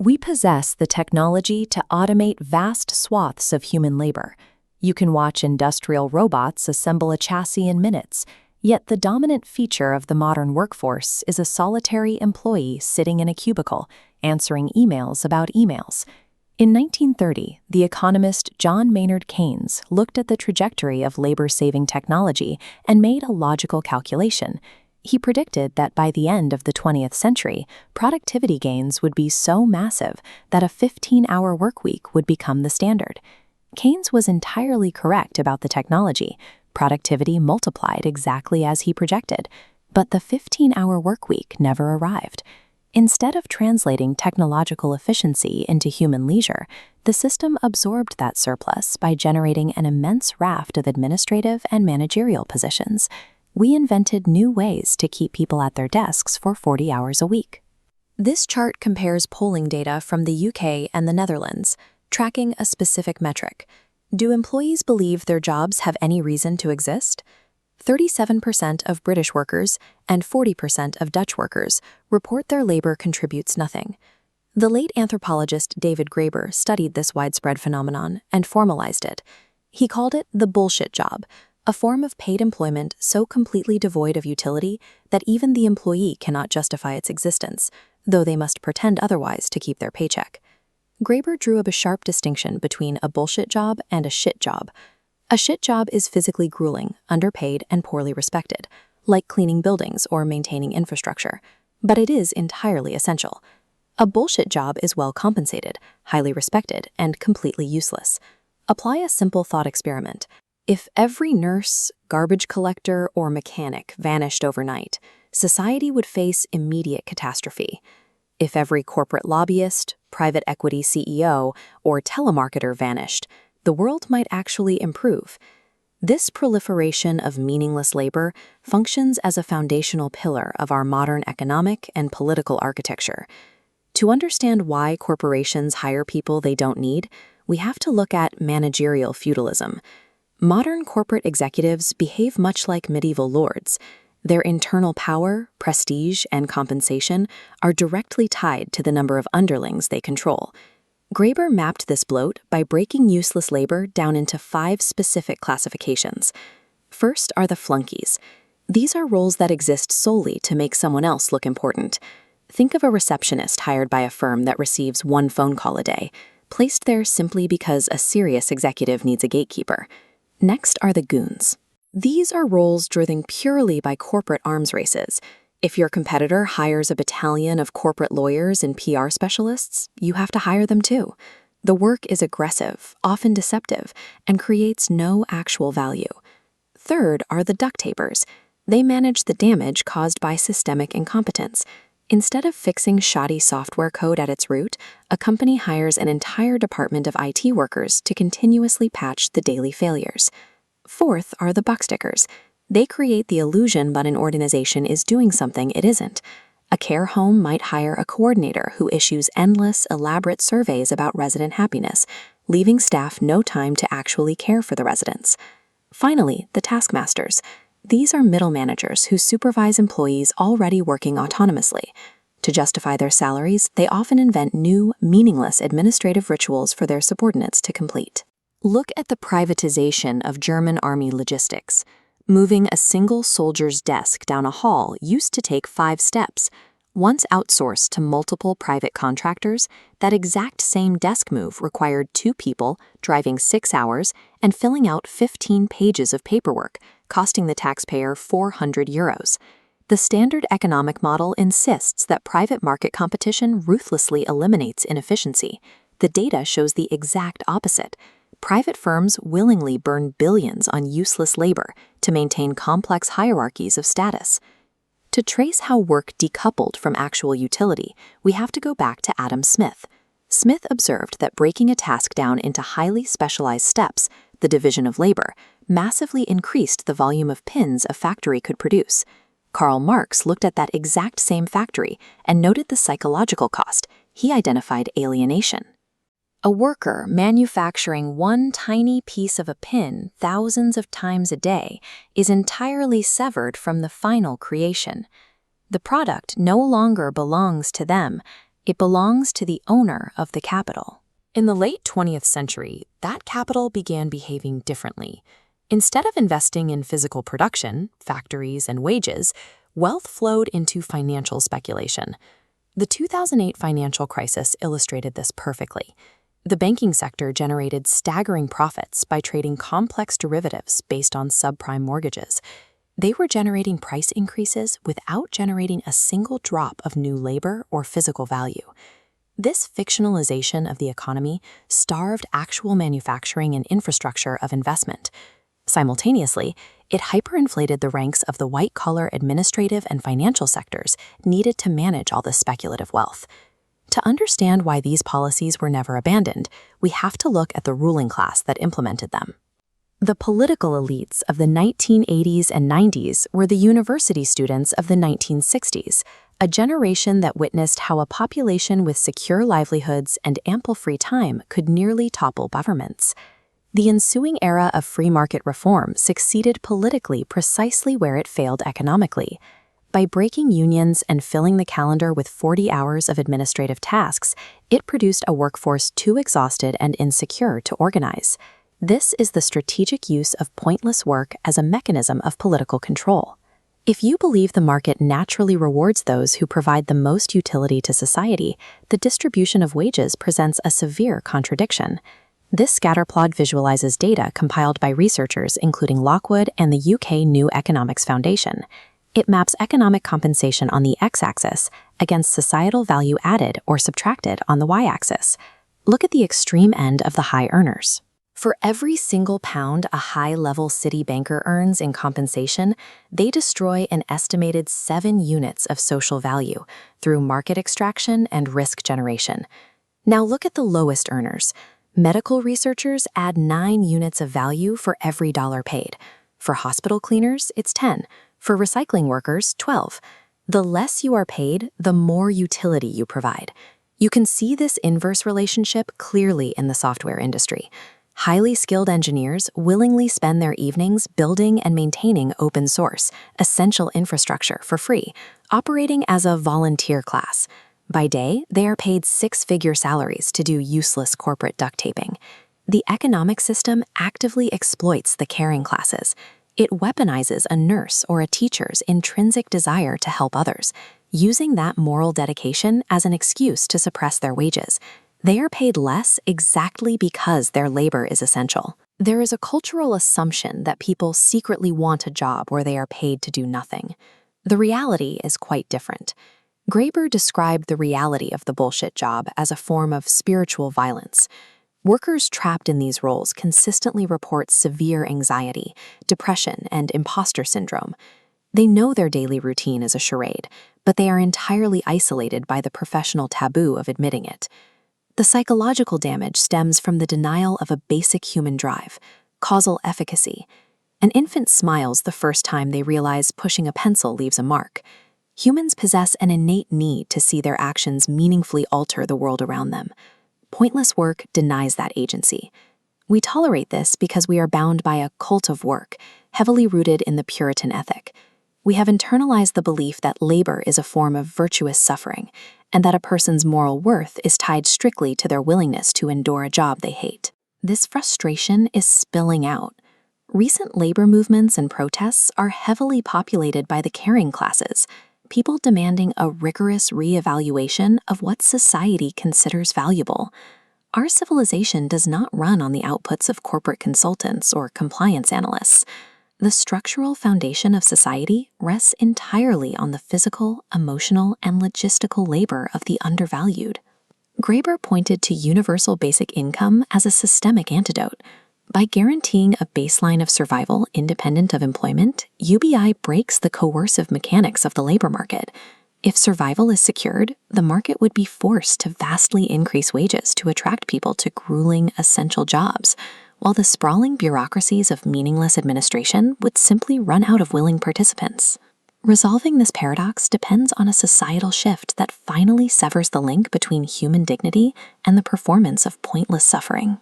We possess the technology to automate vast swaths of human labor. You can watch industrial robots assemble a chassis in minutes, yet the dominant feature of the modern workforce is a solitary employee sitting in a cubicle, answering emails about emails. In 1930, the economist John Maynard Keynes looked at the trajectory of labor-saving technology and made a logical calculation. He predicted that by the end of the 20th century, productivity gains would be so massive that a 15-hour workweek would become the standard. Keynes was entirely correct about the technology. Productivity multiplied exactly as he projected, but the 15-hour workweek never arrived. Instead of translating technological efficiency into human leisure, the system absorbed that surplus by generating an immense raft of administrative and managerial positions. We invented new ways to keep people at their desks for 40 hours a week. This chart compares polling data from the UK and the Netherlands, tracking a specific metric. Do employees believe their jobs have any reason to exist? 37% of British workers and 40% of Dutch workers report their labor contributes nothing. The late anthropologist David Graeber studied this widespread phenomenon and formalized it. He called it the bullshit job, a form of paid employment so completely devoid of utility that even the employee cannot justify its existence, though they must pretend otherwise to keep their paycheck. Graeber drew up a sharp distinction between a bullshit job and a shit job. A shit job is physically grueling, underpaid, and poorly respected, like cleaning buildings or maintaining infrastructure, but it is entirely essential. A bullshit job is well compensated, highly respected, and completely useless. Apply a simple thought experiment. If every nurse, garbage collector, or mechanic vanished overnight, society would face immediate catastrophe. If every corporate lobbyist, private equity CEO, or telemarketer vanished, the world might actually improve. This proliferation of meaningless labor functions as a foundational pillar of our modern economic and political architecture. To understand why corporations hire people they don't need, we have to look at managerial feudalism. Modern corporate executives behave much like medieval lords. Their internal power, prestige, and compensation are directly tied to the number of underlings they control. Graeber mapped this bloat by breaking useless labor down into 5 specific classifications. First are the flunkies. These are roles that exist solely to make someone else look important. Think of a receptionist hired by a firm that receives 1 phone call a day, placed there simply because a serious executive needs a gatekeeper. Next are the goons. These are roles driven purely by corporate arms races. If your competitor hires a battalion of corporate lawyers and PR specialists, you have to hire them too. The work is aggressive, often deceptive, and creates no actual value. Third are the duct tapers. They manage the damage caused by systemic incompetence. Instead of fixing shoddy software code at its root, a company hires an entire department of IT workers to continuously patch the daily failures. Fourth are the buckstickers. They create the illusion that an organization is doing something it isn't. A care home might hire a coordinator who issues endless, elaborate surveys about resident happiness, leaving staff no time to actually care for the residents. Finally, the taskmasters. These are middle managers who supervise employees already working autonomously. To justify their salaries, they often invent new, meaningless administrative rituals for their subordinates to complete. Look at the privatization of German army logistics. Moving a single soldier's desk down a hall used to take 5 steps. Once outsourced to multiple private contractors, that exact same desk move required 2 people driving 6 hours and filling out 15 pages of paperwork, costing the taxpayer €400. The standard economic model insists that private market competition ruthlessly eliminates inefficiency. The data shows the exact opposite. Private firms willingly burn billions on useless labor to maintain complex hierarchies of status. To trace how work decoupled from actual utility, we have to go back to Adam Smith. Smith observed that breaking a task down into highly specialized steps, the division of labor, massively increased the volume of pins a factory could produce. Karl Marx looked at that exact same factory and noted the psychological cost. He identified alienation. A worker manufacturing one tiny piece of a pin thousands of times a day is entirely severed from the final creation. The product no longer belongs to them. It belongs to the owner of the capital. In the late 20th century, that capital began behaving differently. Instead of investing in physical production, factories, and wages, wealth flowed into financial speculation. The 2008 financial crisis illustrated this perfectly. The banking sector generated staggering profits by trading complex derivatives based on subprime mortgages. They were generating price increases without generating a single drop of new labor or physical value. This fictionalization of the economy starved actual manufacturing and infrastructure of investment. Simultaneously, it hyperinflated the ranks of the white-collar administrative and financial sectors needed to manage all this speculative wealth. To understand why these policies were never abandoned, we have to look at the ruling class that implemented them. The political elites of the 1980s and 90s were the university students of the 1960s, a generation that witnessed how a population with secure livelihoods and ample free time could nearly topple governments. The ensuing era of free market reform succeeded politically precisely where it failed economically. By breaking unions and filling the calendar with 40 hours of administrative tasks, it produced a workforce too exhausted and insecure to organize. This is the strategic use of pointless work as a mechanism of political control. If you believe the market naturally rewards those who provide the most utility to society, the distribution of wages presents a severe contradiction. This scatterplot visualizes data compiled by researchers including Lockwood and the UK New Economics Foundation. It maps economic compensation on the x-axis against societal value added or subtracted on the y-axis. Look at the extreme end of the high earners. For every single pound a high-level city banker earns in compensation, they destroy an estimated 7 units of social value through market extraction and risk generation. Now look at the lowest earners. Medical researchers add 9 units of value for every dollar paid. For hospital cleaners, it's 10. For recycling workers, 12. The less you are paid, the more utility you provide. You can see this inverse relationship clearly in the software industry. Highly skilled engineers willingly spend their evenings building and maintaining open source, essential infrastructure for free, operating as a volunteer class. By day, they are paid 6-figure salaries to do useless corporate duct taping. The economic system actively exploits the caring classes. It weaponizes a nurse or a teacher's intrinsic desire to help others, using that moral dedication as an excuse to suppress their wages. They are paid less exactly because their labor is essential. There is a cultural assumption that people secretly want a job where they are paid to do nothing. The reality is quite different. Graeber described the reality of the bullshit job as a form of spiritual violence. Workers trapped in these roles consistently report severe anxiety, depression, and imposter syndrome. They know their daily routine is a charade, but they are entirely isolated by the professional taboo of admitting it. The psychological damage stems from the denial of a basic human drive, causal efficacy. An infant smiles the first time they realize pushing a pencil leaves a mark. Humans possess an innate need to see their actions meaningfully alter the world around them. Pointless work denies that agency. We tolerate this because we are bound by a cult of work, heavily rooted in the Puritan ethic. We have internalized the belief that labor is a form of virtuous suffering, and that a person's moral worth is tied strictly to their willingness to endure a job they hate. This frustration is spilling out. Recent labor movements and protests are heavily populated by the caring classes, people demanding a rigorous reevaluation of what society considers valuable. Our civilization does not run on the outputs of corporate consultants or compliance analysts. The structural foundation of society rests entirely on the physical, emotional, and logistical labor of the undervalued. Graeber pointed to universal basic income as a systemic antidote. By guaranteeing a baseline of survival independent of employment, UBI breaks the coercive mechanics of the labor market. If survival is secured, the market would be forced to vastly increase wages to attract people to grueling, essential jobs, while the sprawling bureaucracies of meaningless administration would simply run out of willing participants. Resolving this paradox depends on a societal shift that finally severs the link between human dignity and the performance of pointless suffering.